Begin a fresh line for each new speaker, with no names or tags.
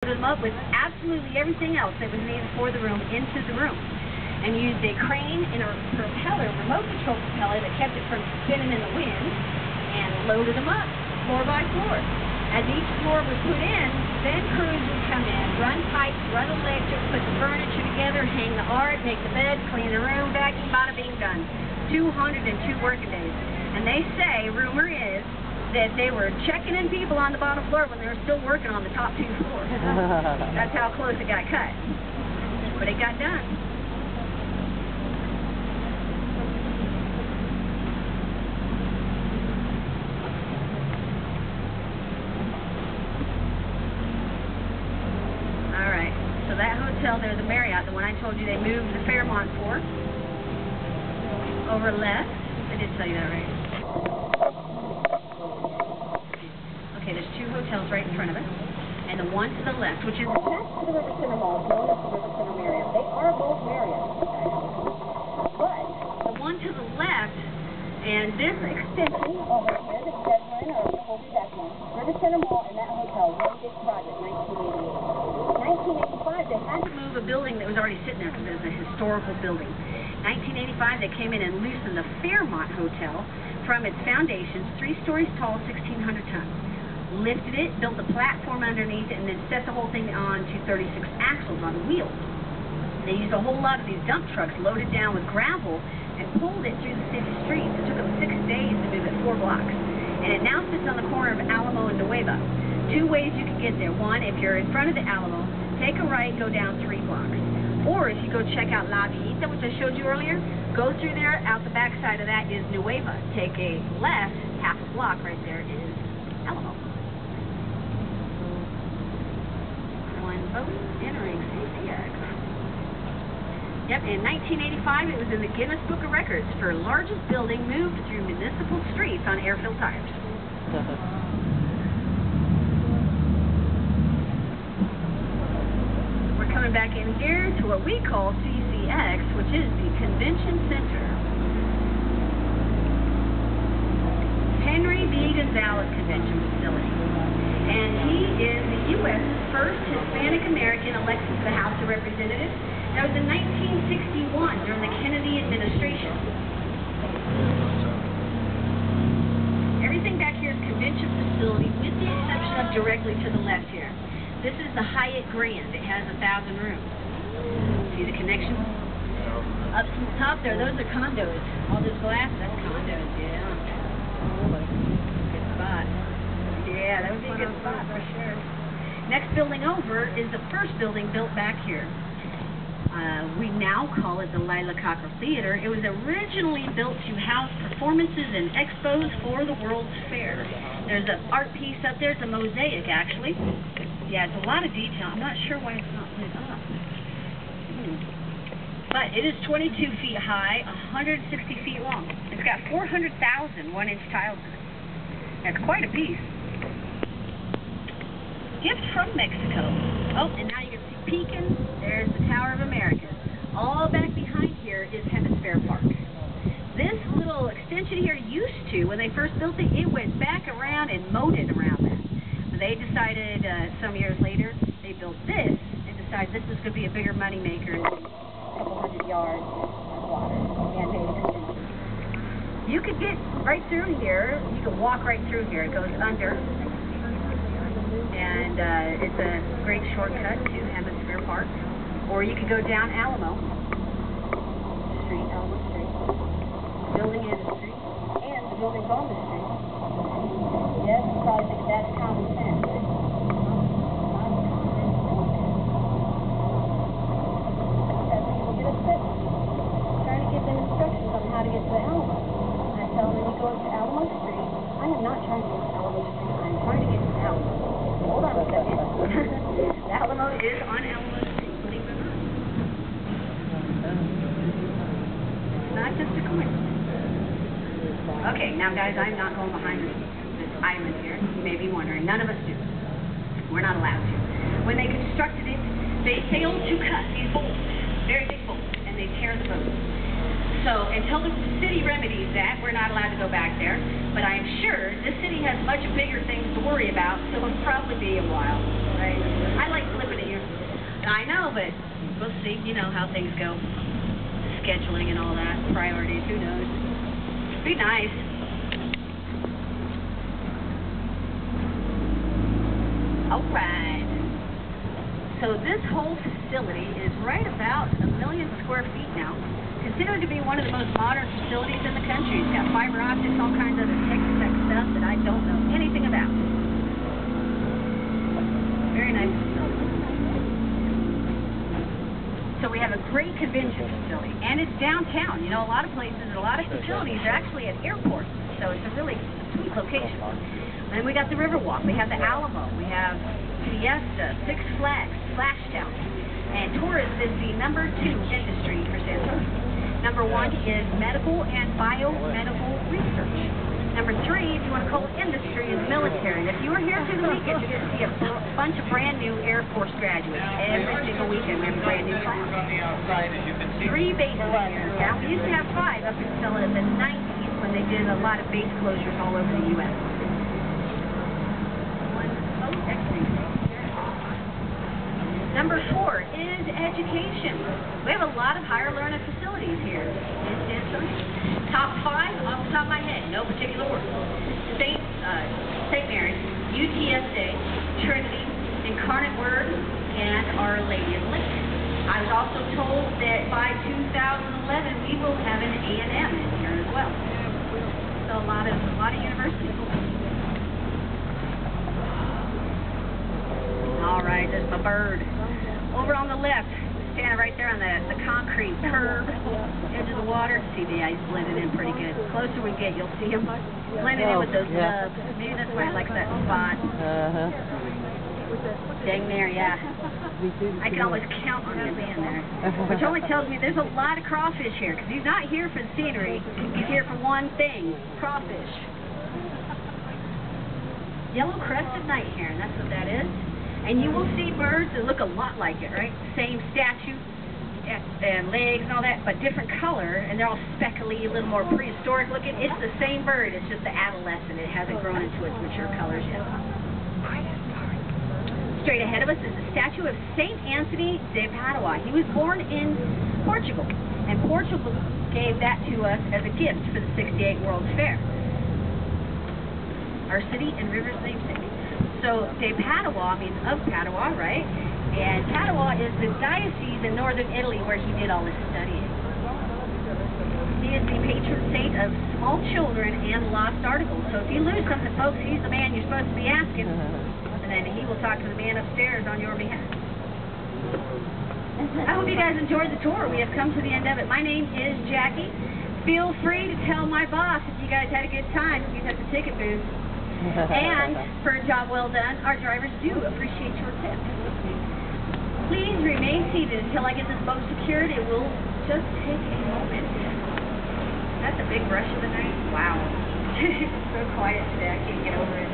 Loaded them up with absolutely everything else that was needed for the room into the room. And used a crane and a propeller, remote control propeller that kept it from spinning in the wind, and loaded them up floor by floor. As each floor was put in, then crews would come in, run pipes, run electric, put the furniture together, hang the art, make the bed, clean the room, vacuum, bada bing, done. 202 working days. And they say, rumor is, that they were checking in people on the bottom floor when they were still working on the top 2 floors. That's how close it got cut. But it got done. So that hotel there, the Marriott, the one I told you they moved the Fairmont for, over left. I did tell you that, right? Okay, there's 2 hotels right in front of it. And the one to the left, which is attached to the River Center Mall, known as the River Center Marriott. They are both Marriotts, actually. But the one to the left, and this extension over here that you guys were in earlier, will be that one. River Center Mall and that hotel, one big project, 1988. 1985, they had to move a building that was already sitting there because it was a historical building. 1985, they came in and loosened the Fairmont Hotel from its foundations, 3 stories tall, 1,600 tons. Lifted it, built a platform underneath it, and then set the whole thing on to 36 axles on wheels. They used a whole lot of these dump trucks loaded down with gravel and pulled it through the city streets. It took them 6 days to move it 4 blocks. And it now sits on the corner of Alamo and Nueva. 2 ways you can get there. One, if you're in front of the Alamo, take a right, go down 3 blocks. Or if you go check out La Villita, which I showed you earlier, go through there. Out the back side of that is Nueva. Take a left, half a block right there is Alamo. One boat entering CCX. Yep, in 1985, it was in the Guinness Book of Records for largest building moved through municipal streets on air-filled tires. We're coming back in here to what we call CCX, which is the Convention Center. Henry B. Gonzalez Convention Facility. And he is the U.S.'s first Hispanic American elected to the House of Representatives. That was in 1961 during the Kennedy administration. Everything back here is convention facility with the exception of directly to the left here. This is the Hyatt Grand. It has 1,000 rooms. See the connection? Up to the top there, those are condos. All this glass, that's condos, yeah. Good spot. Yeah, that would be a good spot for sure. Next building over is the first building built back here. We now call it the Lila Cocker Theater. It was originally built to house performances and expos for the World's Fair. There's an art piece up there. It's a mosaic, actually. Yeah, it's a lot of detail. I'm not sure why it's not lit up. But it is 22 feet high, 160 feet long. It's got 400,000 1-inch tiles in it. That's quite a piece. Gift from Mexico. Oh, and now you can see peeking. There's the Tower of America. All back behind here is Hemisphere Park. This little extension here used to, when they first built it, it went back around and moated around that. But they decided some years later, they built this and decided this was going to be a bigger moneymaker than a couple hundred yards of water and made a convention. You could get right through here. You could walk right through here. It goes under. And it's a great shortcut to Hemisphere Park. Or you could go down Alamo Street, The building is a street, and the building's on the street. Yes, you probably think that's common sense. But it's not common sense. That's people get upset. Trying to give them instructions on how to get to the Alamo. I tell them, when you go up to Alamo Street, I am not trying to get to Alamo Street. I am trying to get to Alamo. Hold on a second. The Alamo is on Alamo Street, believe it or not. It's not just a coincidence. Okay, now guys, I'm not going behind this island here. You may be wondering. None of us do. We're not allowed to. When they constructed it, they failed to cut these bolts, very big bolts, and they tear the boat. So until the city remedies that, we're not allowed to go back there. But I am sure this city has much bigger things to worry about, so it'll probably be a while. Right? I like know, but we'll see. You know how things go. Scheduling and all that. Priorities, who knows. Be nice. Alright. So this whole facility is right about 1 million square feet now. Considered to be one of the most modern facilities in the country. It's got fiber optics, all kinds of other tech stuff that I don't know anything about. Very nice facility. So we have a great convention facility, and it's downtown. You know, a lot of places, a lot of facilities are actually at airports, so it's a really sweet location. And we got the Riverwalk, we have the Alamo, we have Fiesta, Six Flags, Splashdown, and tourism is the #2 industry for San Antonio. #1 is medical and biomedical research. #3, if you want to call it industry, is military. And if you were here through the weekend, you're going to see a bunch of brand new Air Force graduates. Every single weekend we have a brand new class. 3 bases here. Now, we used to have 5 up until the 90s when they did a lot of base closures all over the U.S. #4 is education. We have a lot of higher learning facilities here in San Antonio. Top 5 off the top of my head, no particular order. St. Mary's, UTSA, Trinity, Incarnate Word, and Our Lady of Lincoln. I was also told that by 2011 we will have an A&M in here as well. So a lot of universities. All right, there's my bird. Over on the left, standing right there on the concrete curb, edge of the water. See the ice blended in pretty good. The closer we get, you'll see him blending in with those nubs. Maybe that's why I like that spot. Dang there, yeah. I can almost count on him being there. Which only tells me there's a lot of crawfish here, because he's not here for the scenery. He's here for one thing, crawfish. Yellow-crested night heron, that's what that is. And you will see birds that look a lot like it, right? Same statue and legs and all that, but different color, and they're all speckly, a little more prehistoric looking. It's the same bird, it's just the adolescent. It hasn't grown into its mature colors yet. Straight ahead of us is the statue of St. Anthony de Padua. He was born in Portugal, and Portugal gave that to us as a gift for the '68 World's Fair. Our city and river's namesake. So, de Padua means of Padua, right? And Padua is the diocese in northern Italy where he did all his studying. He is the patron saint of small children and lost articles. So if you lose something, folks, he's the man you're supposed to be asking. And then he will talk to the man upstairs on your behalf. I hope you guys enjoyed the tour. We have come to the end of it. My name is Jackie. Feel free to tell my boss if you guys had a good time. He's at the ticket booth. And for a job well done, our drivers do appreciate your tips. Please remain seated until I get this boat secured. It will just take a moment. That's a big rush of the night. Wow. It's so quiet today. I can't get over it.